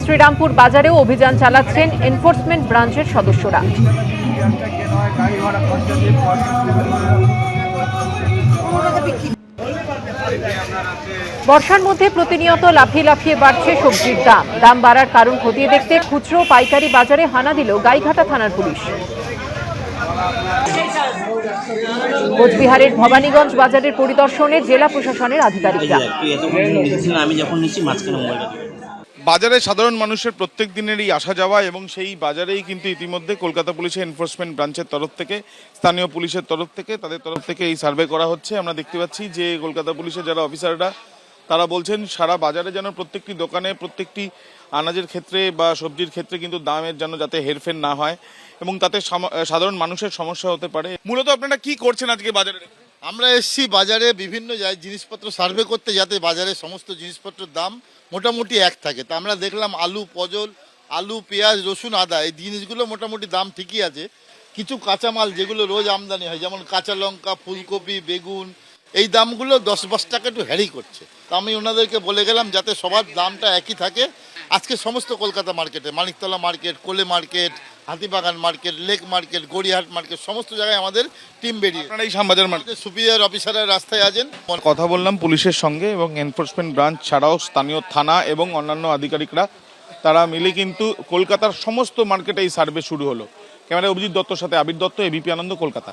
শ্রীরামপুর বাজারেও অভিযান চালাচ্ছেন এনফোর্সমেন্ট ব্রাঞ্চের সদস্যরা। বর্ষার মধ্যে প্রতিনিয়ত লাফিয়ে লাফিয়ে বাড়ছে সবজির দাম। দাম বাড়ার কারণ খতিয়ে দেখতে খুচরো পাইকারি বাজারে হানা দিল গাইঘাটা থানার পুলিশ। কোচবিহারের ভবানীগঞ্জ বাজারের পরিদর্শনে জেলা প্রশাসনের আধিকারিকরা। বাজারে সাধারণ মানুষের প্রত্যেক দিনেরই আসা যাওয়া এবং সেই বাজারেই কিন্তু ইতিমধ্যে কলকাতা পুলিশের এনফোর্সমেন্ট ব্রাঞ্চের তরফ থেকে, স্থানীয় পুলিশের তরফ থেকে, তাদের তরফ থেকে এই সার্ভে করা হচ্ছে। আমরা দেখতে পাচ্ছি যে কলকাতা পুলিশের যারা অফিসাররা তারা বলছেন সারা বাজারে যেন প্রত্যেকটি দোকানে, প্রত্যেকটি আনাজের ক্ষেত্রে বা সবজির ক্ষেত্রে কিন্তু দামের যেন যাতে হেরফের না হয় এবং তাতে সাধারণ মানুষের সমস্যা হতে পারে। মূলত আপনারা কি করছেন আজকে বাজারে? আমরা এসছি বাজারে বিভিন্ন জিনিসপত্র সার্ভে করতে, যাতে বাজারে সমস্ত জিনিসপত্রের দাম মোটামুটি এক থাকে। তা আমরা দেখলাম আলু, পটল, আলু, পেঁয়াজ, রসুন, আদা এই জিনিসগুলো মোটামুটি দাম ঠিকই আছে। কিছু কাঁচামাল যেগুলো রোজ আমদানি হয়, যেমন কাঁচা লঙ্কা, ফুলকপি, বেগুন, এই দামগুলো 10-20 টাকা একটু হ্যারি করছে। তা আমি ওনাদেরকে বলে গেলাম যাতে সবার দামটা একই থাকে। আজকে সমস্ত কলকাতা মার্কেটে, মানিকতলা মার্কেট, কোলে market, Hatibagan market, lake market, Gariahat market, সমস্ত জায়গায় আমাদের টিম বেরিয়ে। আপনারা এই শ্যামবাজার মার্কেট সুপিরিয়র অফিসাররা রাস্তায় আছেন। কথা বললাম পুলিশের সঙ্গে এবং এনফোর্সমেন্ট ব্রাঞ্চ ছাড়াও স্থানীয় থানা এবং অন্যান্য আধিকারিকরা তারা মিলে কিন্তু কলকাতার সমস্ত মার্কেটে এই সার্ভে শুরু হলো। ক্যামেরায় অভিজিৎ দত্তর সাথে আবির দত্ত, এবিপি আনন্দ, কলকাতা।